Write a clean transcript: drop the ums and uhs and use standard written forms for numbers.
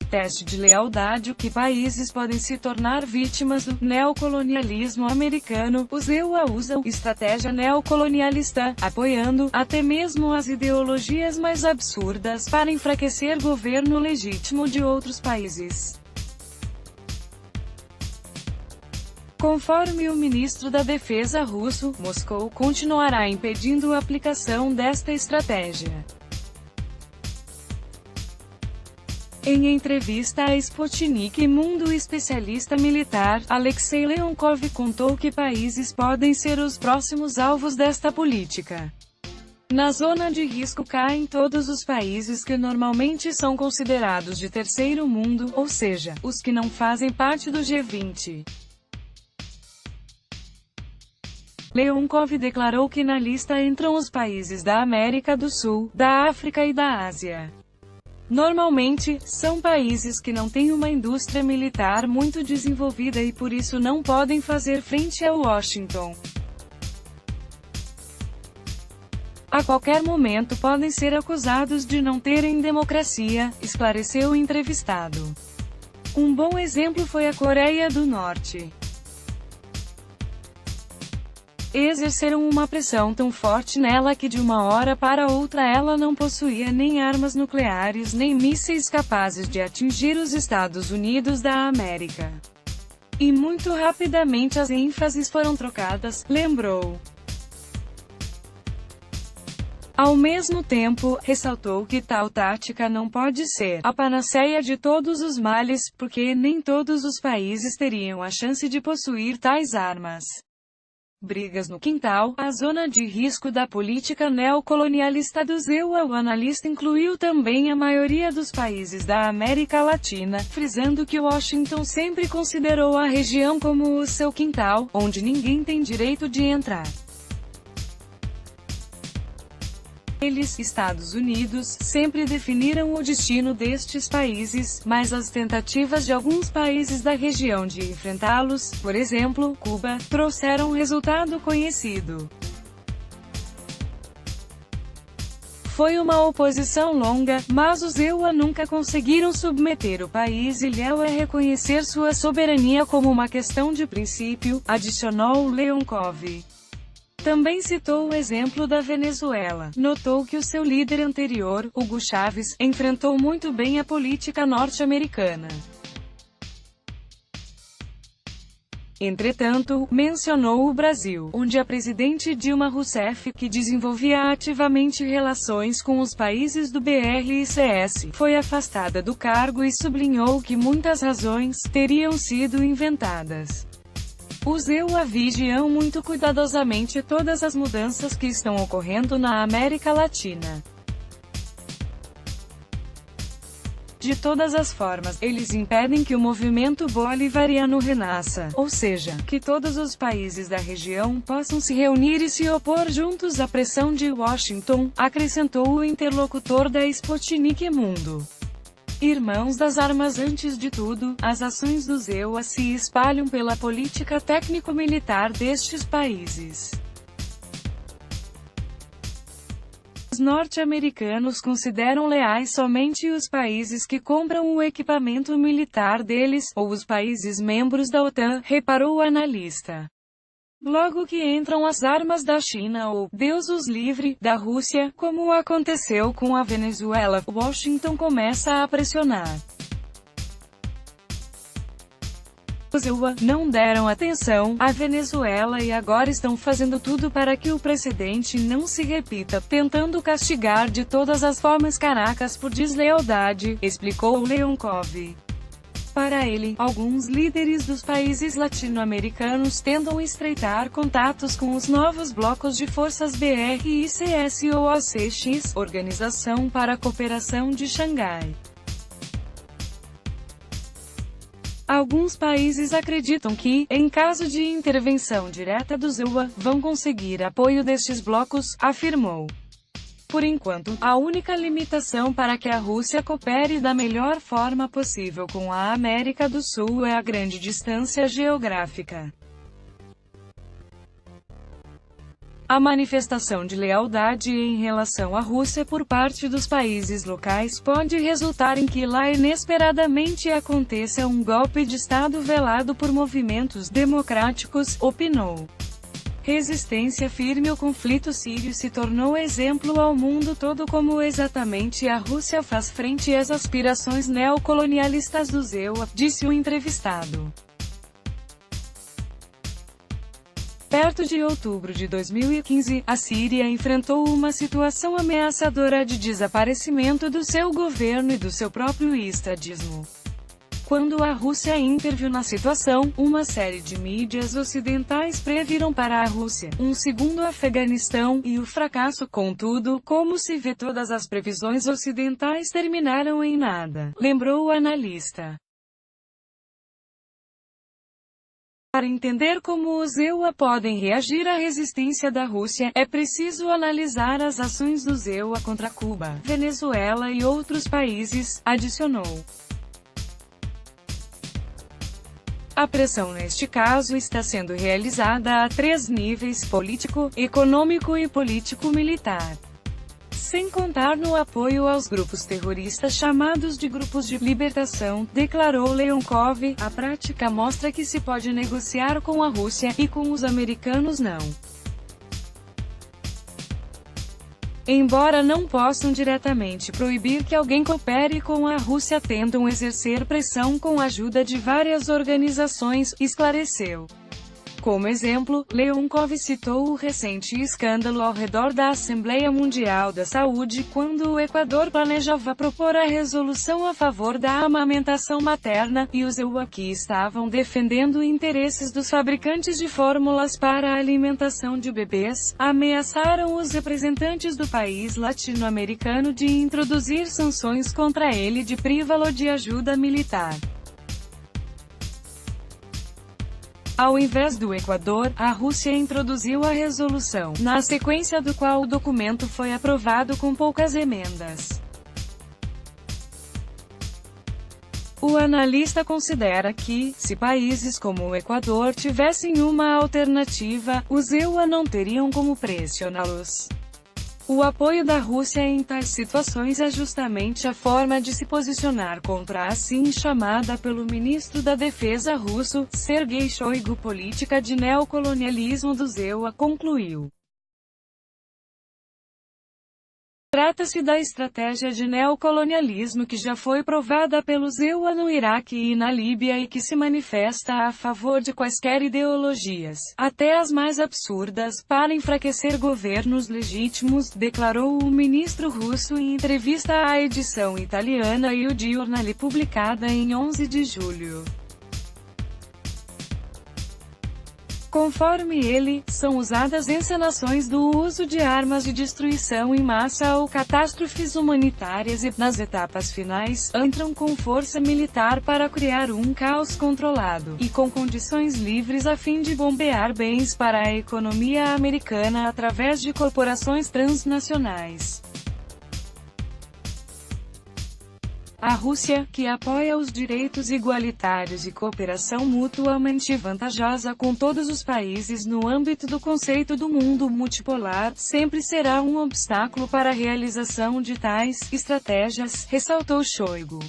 Teste de lealdade. Que países podem se tornar vítimas do neocolonialismo americano? Os EUA usam estratégia neocolonialista, apoiando até mesmo as ideologias mais absurdas para enfraquecer governo legítimo de outros países. Conforme o ministro da Defesa russo, Moscou continuará impedindo a aplicação desta estratégia. Em entrevista à Sputnik Mundo, o especialista militar, Alexei Leonkov, contou que países podem ser os próximos alvos desta política. Na zona de risco caem todos os países que normalmente são considerados de terceiro mundo, ou seja, os que não fazem parte do G20. Leonkov declarou que na lista entram os países da América do Sul, da África e da Ásia. Normalmente, são países que não têm uma indústria militar muito desenvolvida e por isso não podem fazer frente a Washington. A qualquer momento podem ser acusados de não terem democracia, esclareceu o entrevistado. Um bom exemplo foi a Coreia do Norte. Exerceram uma pressão tão forte nela que de uma hora para outra ela não possuía nem armas nucleares nem mísseis capazes de atingir os Estados Unidos da América. E muito rapidamente as ênfases foram trocadas, lembrou. Ao mesmo tempo, ressaltou que tal tática não pode ser a panaceia de todos os males, porque nem todos os países teriam a chance de possuir tais armas. Brigas no quintal, a zona de risco da política neocolonialista dos EUA. O analista incluiu também a maioria dos países da América Latina, frisando que Washington sempre considerou a região como o seu quintal, onde ninguém tem direito de entrar. Eles, Estados Unidos, sempre definiram o destino destes países, mas as tentativas de alguns países da região de enfrentá-los, por exemplo, Cuba, trouxeram resultado conhecido. Foi uma oposição longa, mas os EUA nunca conseguiram submeter o país ilhéu a reconhecer sua soberania como uma questão de princípio, adicionou Leonkov. Também citou o exemplo da Venezuela. Notou que o seu líder anterior, Hugo Chávez, enfrentou muito bem a política norte-americana. Entretanto, mencionou o Brasil, onde a presidente Dilma Rousseff, que desenvolvia ativamente relações com os países do BRICS, foi afastada do cargo e sublinhou que muitas razões teriam sido inventadas. Os EUA vigiam muito cuidadosamente todas as mudanças que estão ocorrendo na América Latina. De todas as formas, eles impedem que o movimento bolivariano renasça, ou seja, que todos os países da região possam se reunir e se opor juntos à pressão de Washington, acrescentou o interlocutor da Sputnik Mundo. Irmãos das armas. Antes de tudo, as ações dos EUA se espalham pela política técnico-militar destes países. Os norte-americanos consideram leais somente os países que compram o equipamento militar deles, ou os países membros da OTAN, reparou o analista. Logo que entram as armas da China ou, Deus os livre, da Rússia, como aconteceu com a Venezuela, Washington começa a pressionar. Os EUA não deram atenção à Venezuela e agora estão fazendo tudo para que o precedente não se repita, tentando castigar de todas as formas Caracas por deslealdade, explicou Leonkov. Para ele, alguns líderes dos países latino-americanos tentam estreitar contatos com os novos blocos de forças BRICS ou OCX, Organização para a Cooperação de Xangai. Alguns países acreditam que, em caso de intervenção direta dos EUA, vão conseguir apoio destes blocos, afirmou. Por enquanto, a única limitação para que a Rússia coopere da melhor forma possível com a América do Sul é a grande distância geográfica. A manifestação de lealdade em relação à Rússia por parte dos países locais pode resultar em que lá inesperadamente aconteça um golpe de Estado velado por movimentos democráticos, opinou. Resistência firme. O conflito sírio se tornou exemplo ao mundo todo como exatamente a Rússia faz frente às aspirações neocolonialistas do ZEUA, disse o entrevistado. Perto de outubro de 2015, a Síria enfrentou uma situação ameaçadora de desaparecimento do seu governo e do seu próprio estadismo. Quando a Rússia interviu na situação, uma série de mídias ocidentais previram para a Rússia um segundo Afeganistão, e o fracasso, contudo, como se vê, todas as previsões ocidentais terminaram em nada, lembrou o analista. Para entender como os EUA podem reagir à resistência da Rússia, é preciso analisar as ações dos EUA contra Cuba, Venezuela e outros países, adicionou. A pressão neste caso está sendo realizada a 3 níveis: político, econômico e político-militar. Sem contar no apoio aos grupos terroristas chamados de grupos de libertação, declarou Leonkov. A prática mostra que se pode negociar com a Rússia, e com os americanos não. Embora não possam diretamente proibir que alguém coopere com a Rússia, tentam exercer pressão com a ajuda de várias organizações, esclareceu. Como exemplo, Leonkov citou o recente escândalo ao redor da Assembleia Mundial da Saúde, quando o Equador planejava propor a resolução a favor da amamentação materna, e os EUA, que estavam defendendo interesses dos fabricantes de fórmulas para a alimentação de bebês, ameaçaram os representantes do país latino-americano de introduzir sanções contra ele e de privá-lo de ajuda militar. Ao invés do Equador, a Rússia introduziu a resolução, na sequência do qual o documento foi aprovado com poucas emendas. O analista considera que, se países como o Equador tivessem uma alternativa, os EUA não teriam como pressioná-los. O apoio da Rússia em tais situações é justamente a forma de se posicionar contra a assim chamada pelo ministro da Defesa russo, Sergei Shoigu, política de neocolonialismo do ZEUA, concluiu. Trata-se da estratégia de neocolonialismo que já foi provada pelos EUA no Iraque e na Líbia e que se manifesta a favor de quaisquer ideologias, até as mais absurdas, para enfraquecer governos legítimos, declarou o ministro russo em entrevista à edição italiana Il Giornale publicada em 11 de julho. Conforme ele, são usadas encenações do uso de armas de destruição em massa ou catástrofes humanitárias e, nas etapas finais, entram com força militar para criar um caos controlado, e com condições livres a fim de bombear bens para a economia americana através de corporações transnacionais. A Rússia, que apoia os direitos igualitários e cooperação mutuamente vantajosa com todos os países no âmbito do conceito do mundo multipolar, sempre será um obstáculo para a realização de tais estratégias, ressaltou Shoigu.